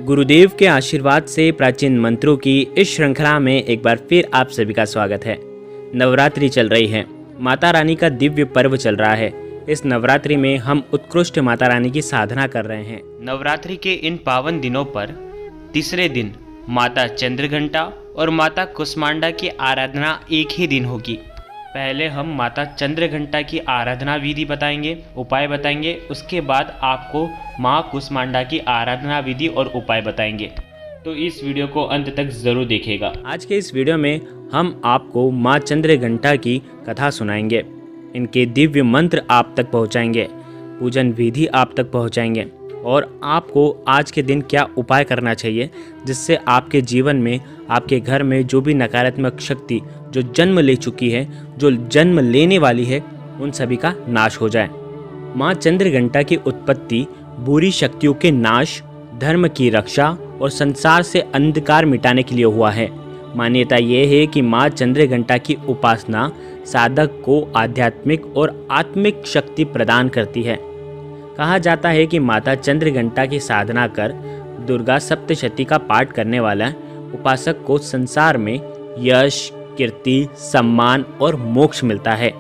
गुरुदेव के आशीर्वाद से प्राचीन मंत्रों की इस श्रृंखला में एक बार फिर आप सभी का स्वागत है। नवरात्रि चल रही है, माता रानी का दिव्य पर्व चल रहा है। इस नवरात्रि में हम उत्कृष्ट माता रानी की साधना कर रहे हैं। नवरात्रि के इन पावन दिनों पर तीसरे दिन माता चंद्रघंटा और माता कुष्मांडा की आराधना एक ही दिन होगी। पहले हम माता चंद्रघंटा की आराधना विधि बताएंगे, उपाय बताएंगे। उसके बाद आपको माँ कुष्मांडा की आराधना विधि और उपाय बताएंगे। तो इस वीडियो को अंत तक ज़रूर देखिएगा। आज के इस वीडियो में हम आपको माँ चंद्रघंटा की कथा सुनाएंगे, इनके दिव्य मंत्र आप तक पहुँचाएंगे, पूजन विधि आप तक पहुँचाएंगे और आपको आज के दिन क्या उपाय करना चाहिए जिससे आपके जीवन में, आपके घर में जो भी नकारात्मक शक्ति जो जन्म ले चुकी है, जो जन्म लेने वाली है, उन सभी का नाश हो जाए। माँ चंद्रघंटा की उत्पत्ति बुरी शक्तियों के नाश, धर्म की रक्षा और संसार से अंधकार मिटाने के लिए हुआ है। मान्यता ये है कि माँ चंद्रघंटा की उपासना साधक को आध्यात्मिक और आत्मिक शक्ति प्रदान करती है। कहा जाता है कि माता चंद्रघंटा की साधना कर दुर्गा सप्तशती का पाठ करने वाला उपासक को संसार में यश, कीर्ति, सम्मान और मोक्ष मिलता है।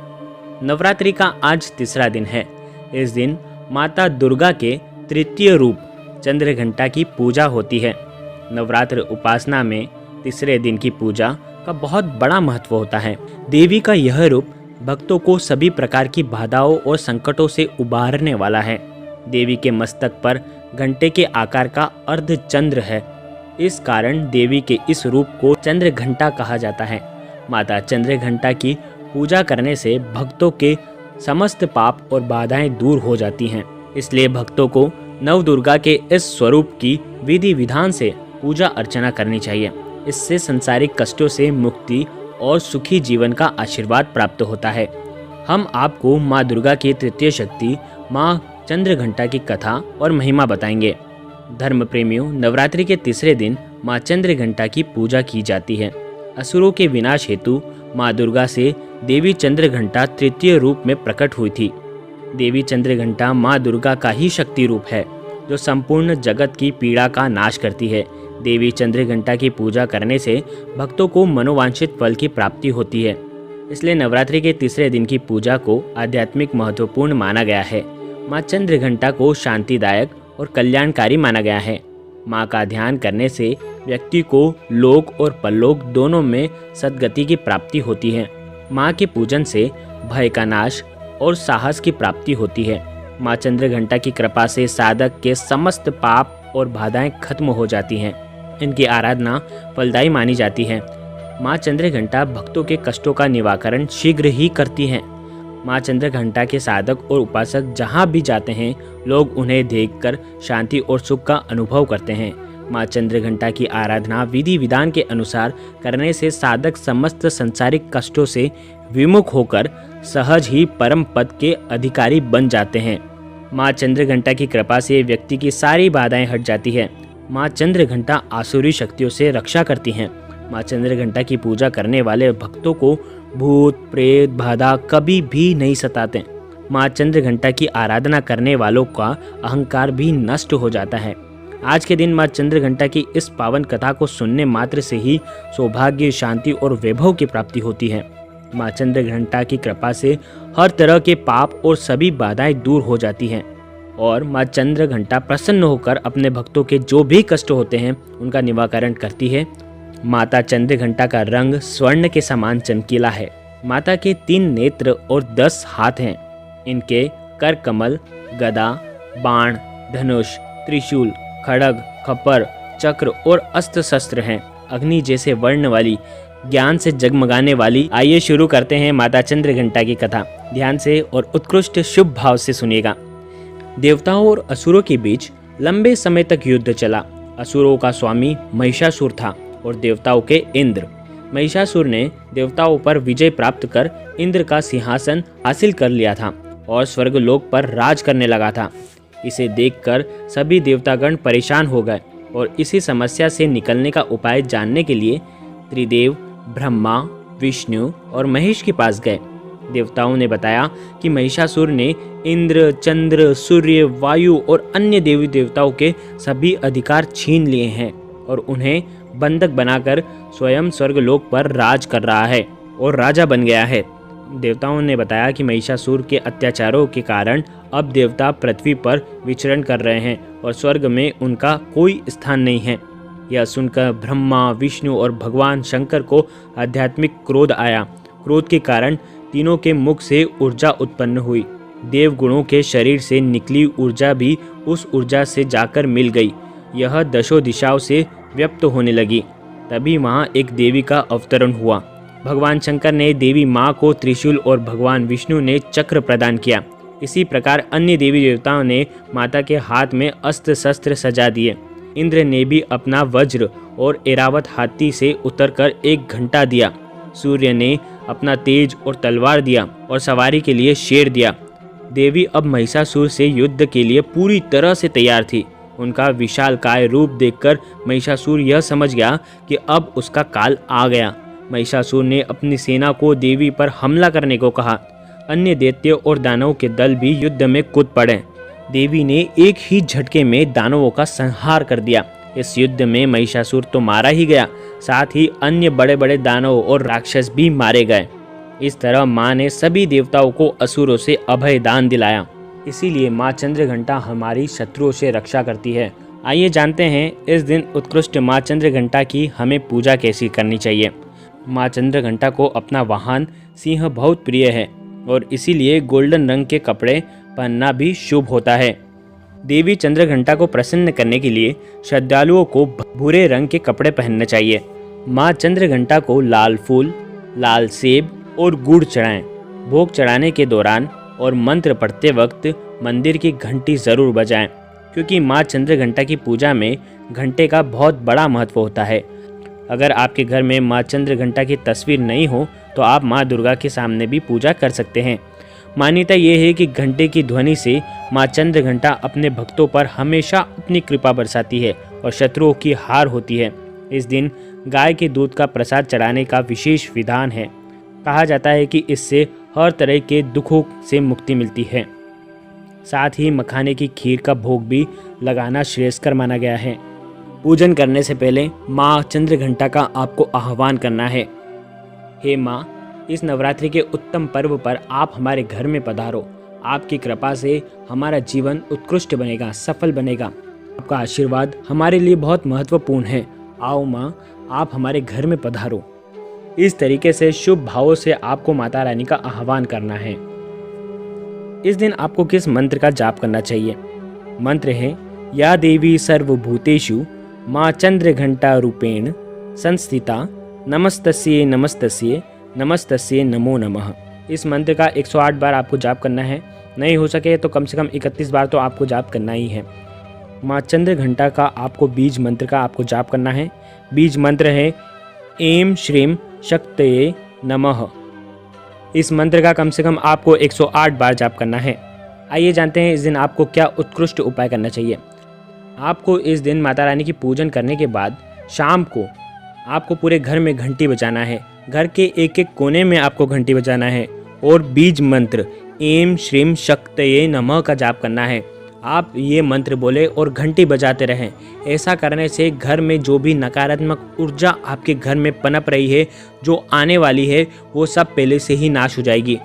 नवरात्रि का आज तीसरा दिन है। इस दिन माता दुर्गा के तृतीय रूप चंद्रघंटा की पूजा होती है। नवरात्र उपासना में तीसरे दिन की पूजा का बहुत बड़ा महत्व होता है। देवी का यह रूप भक्तों को सभी प्रकार की बाधाओं और संकटों से उबारने वाला है। देवी के मस्तक पर घंटे के आकार का अर्ध चंद्र है। इस कारण देवी के इस रूप को चंद्रघंटा कहा जाता है। माता चंद्रघंटा की पूजा करने से भक्तों के समस्त पाप और बाधाएं दूर हो जाती हैं। इसलिए भक्तों को नवदुर्गा के इस स्वरूप की विधि विधान से पूजा अर्चना करनी चाहिए। इससे संसारिक कष्टों से मुक्ति और सुखी जीवन का आशीर्वाद प्राप्त होता है। हम आपको माँ दुर्गा की तृतीय शक्ति माँ चंद्रघंटा की कथा और महिमा बताएंगे। धर्म प्रेमियों, नवरात्रि के तीसरे दिन माँ चंद्रघंटा की पूजा की जाती है। असुरों के विनाश हेतु माँ दुर्गा से देवी चंद्रघंटा तृतीय रूप में प्रकट हुई थी। देवी चंद्रघंटा माँ दुर्गा का ही शक्ति रूप है जो संपूर्ण जगत की पीड़ा का नाश करती है। देवी चंद्रघंटा की पूजा करने से भक्तों को मनोवांछित फल की प्राप्ति होती है। इसलिए नवरात्रि के तीसरे दिन की पूजा को आध्यात्मिक महत्वपूर्ण माना गया है। माँ चंद्रघंटा को शांतिदायक और कल्याणकारी माना गया है। माँ का ध्यान करने से व्यक्ति को लोक और परलोक दोनों में सद्गति की प्राप्ति होती है। माँ के पूजन से भय का नाश और साहस की प्राप्ति होती है। माँ चंद्रघंटा की कृपा से साधक के समस्त पाप और बाधाएं खत्म हो जाती हैं। इनकी आराधना फलदायी मानी जाती है। माँ चंद्रघंटा भक्तों के कष्टों का निवारण शीघ्र ही करती हैं। माँ चंद्रघंटा के साधक और उपासक जहाँ भी जाते हैं, लोग उन्हें देखकर शांति और सुख का अनुभव करते हैं। माँ चंद्रघंटा की आराधना विधि विधान के अनुसार करने से साधक समस्त संसारिक कष्टों से विमुख होकर सहज ही परम पद के अधिकारी बन जाते हैं। माँ चंद्रघंटा की कृपा से व्यक्ति की सारी बाधाएं हट जाती है। माँ चंद्रघंटा आसुरी शक्तियों से रक्षा करती हैं। माँ चंद्रघंटा की पूजा करने वाले भक्तों को भूत प्रेत बाधा कभी भी नहीं सताते। माँ चंद्रघंटा की आराधना करने वालों का अहंकार भी नष्ट हो जाता है। आज के दिन माँ चंद्रघंटा की इस पावन कथा को सुनने मात्र से ही सौभाग्य, शांति और वैभव की प्राप्ति होती है। माँ चंद्रघंटा की कृपा से हर तरह के पाप और सभी बाधाएं दूर हो जाती हैं और माँ चंद्रघंटा प्रसन्न होकर अपने भक्तों के जो भी कष्ट होते हैं उनका निवारण करती है। माता चंद्रघंटा का रंग स्वर्ण के समान चमकीला है। माता के 3 नेत्र और 10 हाथ हैं। इनके कर कमल, गदा, बाण, धनुष, त्रिशूल, खड्ग, खप्पर, चक्र और अस्त्र शस्त्र हैं। अग्नि जैसे वर्ण वाली, ज्ञान से जगमगाने वाली। आइए शुरू करते हैं माता चंद्रघंटा की कथा। ध्यान से और उत्कृष्ट शुभ भाव से सुनिएगा। देवताओं और असुरों के बीच लंबे समय तक युद्ध चला। असुरों का स्वामी महिषासुर था और देवताओं के इंद्र। महिषासुर ने देवताओं पर विजय प्राप्त कर इंद्र का सिंहासन हासिल कर लिया था और स्वर्गलोक पर राज करने लगा था। इसे देखकर सभी देवतागण परेशान हो गए और इसी समस्या से निकलने का उपाय जानने के लिए त्रिदेव ब्रह्मा, विष्णु और महेश के पास गए। देवताओं ने बताया कि महिषासुर ने इंद्र, चंद्र, सूर्य, वायु और अन्य देवी देवताओं के सभी अधिकार छीन लिए हैं और उन्हें बंधक बनाकर स्वयं स्वर्गलोक पर राज कर रहा है और राजा बन गया है। देवताओं ने बताया कि महिषासुर के अत्याचारों के कारण अब देवता पृथ्वी पर विचरण कर रहे हैं और स्वर्ग में उनका कोई स्थान नहीं है। यह सुनकर ब्रह्मा, विष्णु और भगवान शंकर को आध्यात्मिक क्रोध आया। क्रोध के कारण तीनों के मुख से ऊर्जा उत्पन्न हुई। देवगुणों के शरीर से निकली ऊर्जा भी उस ऊर्जा से जाकर मिल गई। यह दशों दिशाओं से व्यक्त होने लगी। तभी वहाँ एक देवी का अवतरण हुआ। भगवान शंकर ने देवी माँ को त्रिशूल और भगवान विष्णु ने चक्र प्रदान किया। इसी प्रकार अन्य देवी देवताओं ने माता के हाथ में अस्त्र शस्त्र सजा दिए। इंद्र ने भी अपना वज्र और ऐरावत हाथी से उतरकर एक घंटा दिया। सूर्य ने अपना तेज और तलवार दिया और सवारी के लिए शेर दिया। देवी अब महिषासुर से युद्ध के लिए पूरी तरह से तैयार थी। उनका विशालकाय रूप देखकर महिषासुर यह समझ गया कि अब उसका काल आ गया। महिषासुर ने अपनी सेना को देवी पर हमला करने को कहा। अन्य दैत्य और दानवों के दल भी युद्ध में कूद पड़े। देवी ने एक ही झटके में दानवों का संहार कर दिया। इस युद्ध में महिषासुर तो मारा ही गया, साथ ही अन्य बड़े बड़े दानव और राक्षस भी मारे गए। इस तरह माँ ने सभी देवताओं को असुरों से अभय दान दिलाया। इसीलिए माँ चंद्रघंटा हमारी शत्रुओं से रक्षा करती है। आइए जानते हैं इस दिन उत्कृष्ट माँ चंद्रघंटा की हमें पूजा कैसी करनी चाहिए। माँ चंद्रघंटा को अपना वाहन सिंह बहुत प्रिय है और इसीलिए गोल्डन रंग के कपड़े पहनना भी शुभ होता है। देवी चंद्रघंटा को प्रसन्न करने के लिए श्रद्धालुओं को भूरे रंग के कपड़े पहनने चाहिए। माँ चंद्रघंटा को लाल फूल, लाल सेब और गुड़ चढ़ाएं। भोग चढ़ाने के दौरान और मंत्र पढ़ते वक्त मंदिर की घंटी ज़रूर बजाएं, क्योंकि माँ चंद्रघंटा की पूजा में घंटे का बहुत बड़ा महत्व होता है। अगर आपके घर में माँ चंद्रघंटा की तस्वीर नहीं हो तो आप माँ दुर्गा के सामने भी पूजा कर सकते हैं। मान्यता ये है कि घंटे की ध्वनि से माँ चंद्रघंटा अपने भक्तों पर हमेशा अपनी कृपा बरसाती है और शत्रुओं की हार होती है। इस दिन गाय के दूध का प्रसाद चढ़ाने का विशेष विधान है। कहा जाता है कि इससे हर तरह के दुखों से मुक्ति मिलती है। साथ ही मखाने की खीर का भोग भी लगाना श्रेयस्कर माना गया है। पूजन करने से पहले माँ चंद्रघंटा का आपको आह्वान करना है। हे माँ, इस नवरात्रि के उत्तम पर्व पर आप हमारे घर में पधारो। आपकी कृपा से हमारा जीवन उत्कृष्ट बनेगा, सफल बनेगा। आपका आशीर्वाद हमारे लिए बहुत महत्वपूर्ण है। आओ माँ, आप हमारे घर में पधारो। इस तरीके से शुभ भावों से आपको माता रानी का आह्वान करना है। इस दिन आपको किस मंत्र का जाप करना चाहिए? मंत्र है या देवी सर्वभूतेषु माँ चंद्रघंटा रूपेण संस्थिता नमस्तस्ये नमस्तस्ये नमस्तस्ये नमो नमः। इस मंत्र का 108 बार आपको जाप करना है। नहीं हो सके तो कम से कम 31 बार तो आपको जाप करना ही है। माँ चंद्रघंटा का आपको बीज मंत्र का आपको जाप करना है। बीज मंत्र है ऐं श्रीं शक्तये नमः। इस मंत्र का कम से कम आपको 108 बार जाप करना है। आइए जानते हैं इस दिन आपको क्या उत्कृष्ट उपाय करना चाहिए। आपको इस दिन माता रानी की पूजन करने के बाद शाम को आपको पूरे घर में घंटी बजाना है। घर के एक एक कोने में आपको घंटी बजाना है और बीज मंत्र ऐं श्रीं शक्तये नमः का जाप करना है। आप ये मंत्र बोले और घंटी बजाते रहें। ऐसा करने से घर में जो भी नकारात्मक ऊर्जा आपके घर में पनप रही है, जो आने वाली है, वो सब पहले से ही नाश हो जाएगी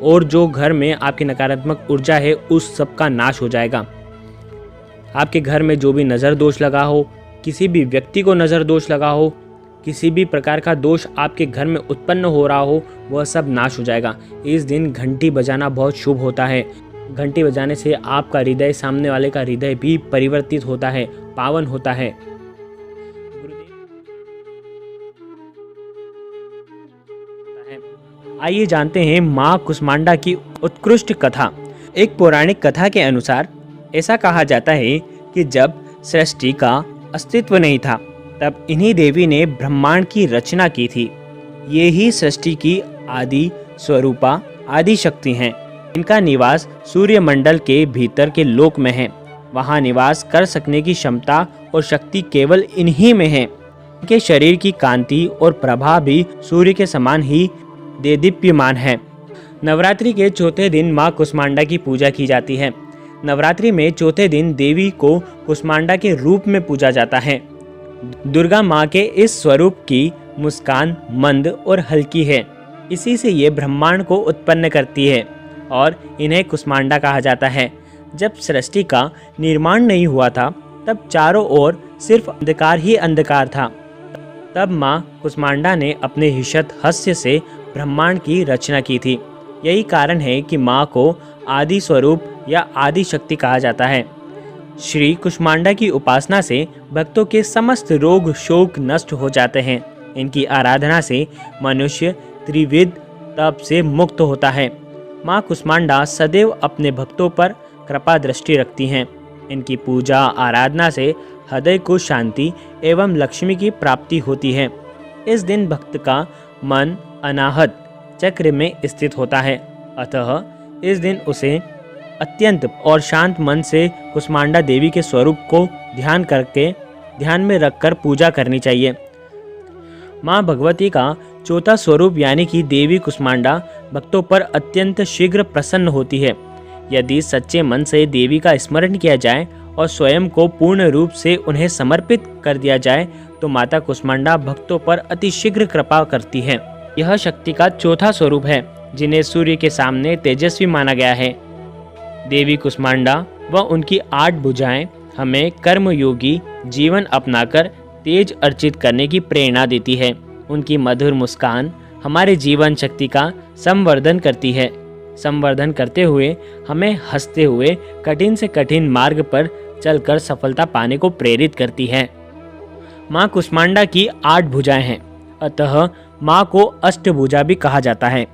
और जो घर में आपकी नकारात्मक ऊर्जा है उस सब का नाश हो जाएगा। आपके घर में जो भी नज़र दोष लगा हो, किसी भी व्यक्ति को नज़र दोष लगा हो, किसी भी प्रकार का दोष आपके घर में उत्पन्न हो रहा हो, वह सब नाश हो जाएगा। इस दिन घंटी बजाना बहुत शुभ होता है। घंटी बजाने से आपका हृदय, सामने वाले का हृदय भी परिवर्तित होता है, पावन होता है। आइए जानते हैं माँ कुष्मांडा की उत्कृष्ट कथा। एक पौराणिक कथा के अनुसार ऐसा कहा जाता है कि जब सृष्टि का अस्तित्व नहीं था तब इन्हीं देवी ने ब्रह्मांड की रचना की थी। ये ही सृष्टि की आदि स्वरूपा आदि शक्ति हैं। इनका निवास सूर्यमंडल के भीतर के लोक में है। वहाँ निवास कर सकने की क्षमता और शक्ति केवल इन्हीं में है। इनके शरीर की कांति और प्रभा भी सूर्य के समान ही देदीप्यमान है। नवरात्रि के चौथे दिन माँ कुष्मांडा की पूजा की जाती है। नवरात्रि में चौथे दिन देवी को कुष्मांडा के रूप में पूजा जाता है। दुर्गा माँ के इस स्वरूप की मुस्कान मंद और हल्की है। इसी से ये ब्रह्मांड को उत्पन्न करती है और इन्हें कुष्मांडा कहा जाता है। जब सृष्टि का निर्माण नहीं हुआ था तब चारों ओर सिर्फ अंधकार ही अंधकार था। तब माँ कुष्मांडा ने अपने हिषद हास्य से ब्रह्मांड की रचना की थी। यही कारण है कि माँ को आदि स्वरूप या आदि शक्ति कहा जाता है। श्री कुष्मांडा की उपासना से भक्तों के समस्त रोग शोक नष्ट हो जाते हैं। इनकी आराधना से मनुष्य त्रिविध तप से मुक्त होता है। माँ कुष्मांडा सदैव अपने भक्तों पर कृपा दृष्टि रखती हैं। इनकी पूजा आराधना से हृदय को शांति एवं लक्ष्मी की प्राप्ति होती है। इस दिन भक्त का मन अनाहत चक्र में स्थित होता है, अतः इस दिन उसे अत्यंत और शांत मन से कुष्मांडा देवी के स्वरूप को ध्यान में रखकर पूजा करनी चाहिए। माँ भगवती का चौथा स्वरूप यानी कि देवी कुष्मांडा भक्तों पर अत्यंत शीघ्र प्रसन्न होती है। यदि सच्चे मन से देवी का स्मरण किया जाए और स्वयं को पूर्ण रूप से उन्हें समर्पित कर दिया जाए तो माता कुष्मांडा भक्तों पर अति शीघ्र कृपा करती है। यह शक्ति का चौथा स्वरूप है जिन्हें सूर्य के सामने तेजस्वी माना गया है। देवी कुष्मांडा व उनकी 8 भुजाएं हमें कर्मयोगी जीवन अपनाकर तेज अर्जित करने की प्रेरणा देती है। उनकी मधुर मुस्कान हमारे जीवन शक्ति का संवर्धन करती है। संवर्धन करते हुए हमें हंसते हुए कठिन से कठिन मार्ग पर चलकर सफलता पाने को प्रेरित करती है। माँ कुष्मांडा की 8 भुजाएं हैं, अतः माँ को अष्टभुजा भी कहा जाता है।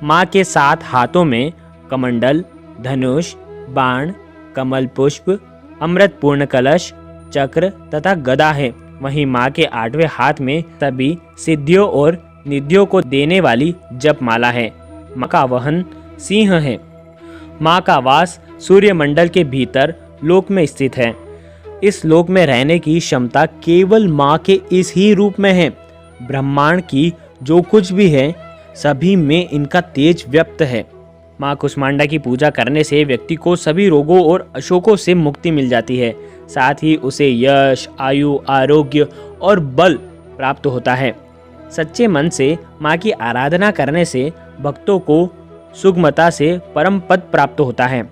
माँ के 7 हाथों में कमंडल, धनुष, बाण, कमल पुष्प, अमृत पूर्ण कलश, चक्र तथा गदा है। वहीं माँ के 8वें हाथ में सभी सिद्धियों और निधियों को देने वाली जपमाला है। माँ का वाहन सिंह है। माँ का वास सूर्यमंडल के भीतर लोक में स्थित है। इस लोक में रहने की क्षमता केवल माँ के इस ही रूप में है। ब्रह्मांड की जो कुछ भी है सभी में इनका तेज व्यक्त है। माँ कुष्मांडा की पूजा करने से व्यक्ति को सभी रोगों और अशोकों से मुक्ति मिल जाती है। साथ ही उसे यश, आयु, आरोग्य और बल प्राप्त होता है। सच्चे मन से माँ की आराधना करने से भक्तों को सुगमता से परम पद प्राप्त होता है।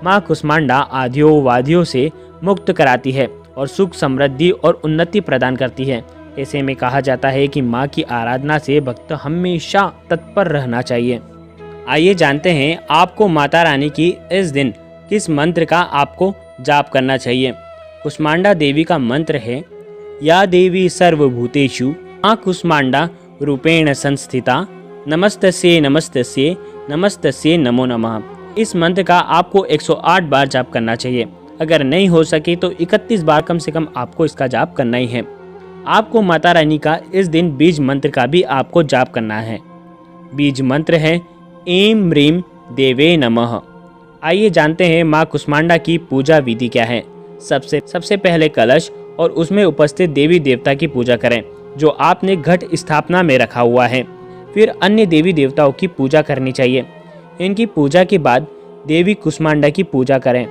माँ कुष्मांडा आधियों वादियों से मुक्त कराती है और सुख समृद्धि और उन्नति प्रदान करती है। ऐसे में कहा जाता है कि माँ की आराधना से भक्त हमेशा तत्पर रहना चाहिए। आइए जानते हैं आपको माता रानी की इस दिन किस मंत्र का आपको जाप करना चाहिए। कुष्मांडा देवी का मंत्र है या देवी सर्वभूतेषु माँ कुष्मांडा रूपेण संस्थिता नमस्तस्ये नमस्तस्ये नमस्तस्ये नमो नमः। इस मंत्र का आपको 108 बार जाप करना चाहिए। अगर नहीं हो सके तो 31 बार कम से कम आपको इसका जाप करना ही है। आपको माता रानी का इस दिन बीज मंत्र का भी आपको जाप करना है। बीज मंत्र है ऐं ह्रीं देवे नमः। आइए जानते हैं माँ कुष्मांडा की पूजा विधि क्या है। सबसे पहले कलश और उसमें उपस्थित देवी देवता की पूजा करें जो आपने घट स्थापना में रखा हुआ है। फिर अन्य देवी देवताओं की पूजा करनी चाहिए। इनकी पूजा के बाद देवी कुष्मांडा की पूजा करें।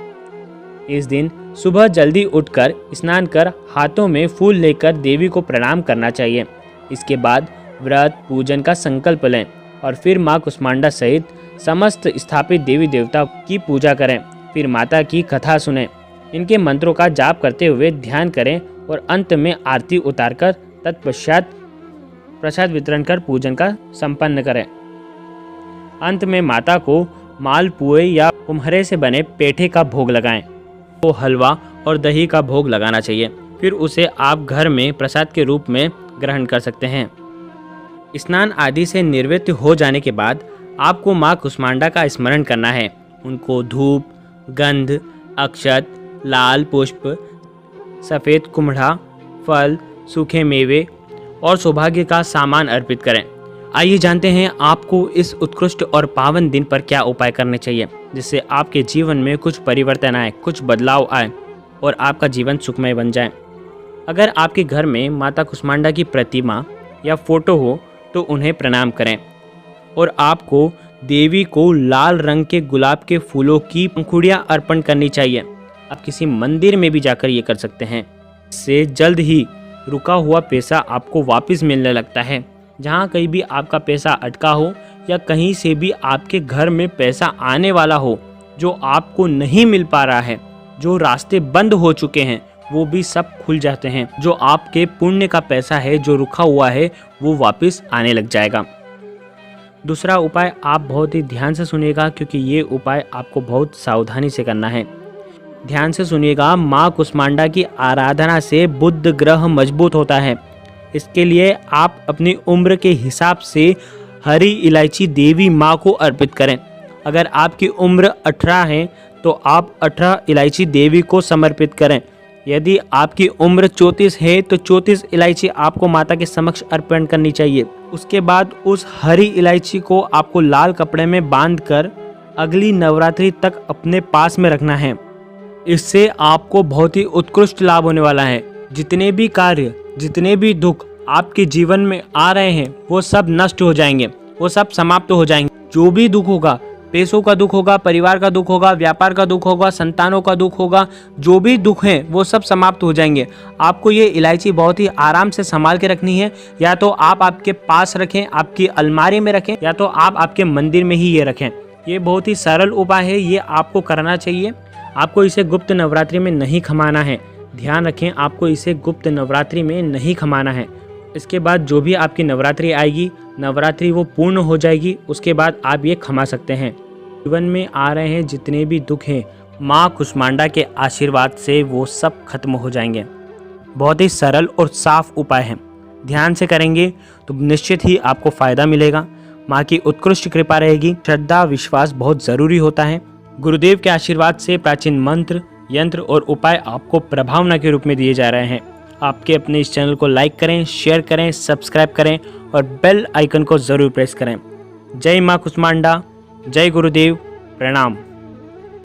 इस दिन सुबह जल्दी उठकर स्नान कर हाथों में फूल लेकर देवी को प्रणाम करना चाहिए। इसके बाद व्रत पूजन का संकल्प लें और फिर माँ कुष्मांडा सहित समस्त स्थापित देवी देवता की पूजा करें। फिर माता की कथा सुनें, इनके मंत्रों का जाप करते हुए ध्यान करें और अंत में आरती उतारकर तत्पश्चात प्रसाद वितरण कर पूजन का संपन्न करें। अंत में माता को मालपुए या कुम्हरे से बने पेठे का भोग लगाएं। तो हलवा और दही का भोग लगाना चाहिए। फिर उसे आप घर में प्रसाद के रूप में ग्रहण कर सकते हैं। स्नान आदि से निवृत्त हो जाने के बाद आपको माँ कुष्मांडा का स्मरण करना है। उनको धूप, गंध, अक्षत, लाल पुष्प, सफ़ेद कुम्हड़ा, फल, सूखे मेवे और सौभाग्य का सामान अर्पित करें। आइए जानते हैं आपको इस उत्कृष्ट और पावन दिन पर क्या उपाय करने चाहिए जिससे आपके जीवन में कुछ परिवर्तन आए, कुछ बदलाव आए और आपका जीवन सुखमय बन जाए। अगर आपके घर में माता कुष्मांडा की प्रतिमा या फोटो हो तो उन्हें प्रणाम करें और आपको देवी को लाल रंग के गुलाब के फूलों की पंखुड़ियां अर्पण करनी चाहिए। आप किसी मंदिर में भी जाकर ये कर सकते हैं। इससे जल्द ही रुका हुआ पैसा आपको वापस मिलने लगता है। जहाँ कहीं भी आपका पैसा अटका हो या कहीं से भी आपके घर में पैसा आने वाला हो जो आपको नहीं मिल पा रहा है, जो रास्ते बंद हो चुके हैं, वो भी सब खुल जाते हैं। जो आपके पुण्य का पैसा है जो रुका हुआ है वो वापस आने लग जाएगा। दूसरा उपाय आप बहुत ही ध्यान से सुनिएगा, क्योंकि ये उपाय आपको बहुत सावधानी से करना है। ध्यान से सुनिएगा। माँ कुष्मांडा की आराधना से बुध ग्रह मजबूत होता है। इसके लिए आप अपनी उम्र के हिसाब से हरी इलायची देवी माँ को अर्पित करें। अगर आपकी उम्र 18 है तो आप 18 इलायची देवी को समर्पित करें। यदि आपकी उम्र 34 है तो 34 इलायची आपको माता के समक्ष अर्पण करनी चाहिए। उसके बाद उस हरी इलायची को आपको लाल कपड़े में बांधकर अगली नवरात्रि तक अपने पास में रखना है। इससे आपको बहुत ही उत्कृष्ट लाभ होने वाला है। जितने भी कार्य, जितने भी दुख आपके जीवन में आ रहे हैं वो सब नष्ट हो जाएंगे, वो सब समाप्त हो जाएंगे। जो भी दुख होगा, पैसों का दुख होगा, परिवार का दुख होगा, व्यापार का दुख होगा, संतानों का दुख होगा, जो भी दुख हैं वो सब समाप्त हो जाएंगे। आपको ये इलायची बहुत ही आराम से संभाल के रखनी है। या तो आप आपके पास रखें, आपकी अलमारी में रखें, या तो आप आपके मंदिर में ही ये रखें। ये बहुत ही सरल उपाय है, ये आपको करना चाहिए। आपको इसे गुप्त नवरात्रि में नहीं खमाना है। ध्यान रखें, आपको इसे गुप्त नवरात्रि में नहीं खमाना है। इसके बाद जो भी आपकी नवरात्रि आएगी, नवरात्रि वो पूर्ण हो जाएगी, उसके बाद आप ये खमा सकते हैं। जीवन में आ रहे हैं जितने भी दुख हैं, माँ कुष्मांडा के आशीर्वाद से वो सब खत्म हो जाएंगे। बहुत ही सरल और साफ उपाय है। ध्यान से करेंगे तो निश्चित ही आपको फ़ायदा मिलेगा। माँ की उत्कृष्ट कृपा रहेगी। श्रद्धा विश्वास बहुत ज़रूरी होता है। गुरुदेव के आशीर्वाद से प्राचीन मंत्र, यंत्र और उपाय आपको प्रभावना के रूप में दिए जा रहे हैं। आपके अपने इस चैनल को लाइक करें, शेयर करें, सब्सक्राइब करें और बेल आइकन को ज़रूर प्रेस करें। जय माँ कुष्मांडा, जय गुरुदेव, प्रणाम।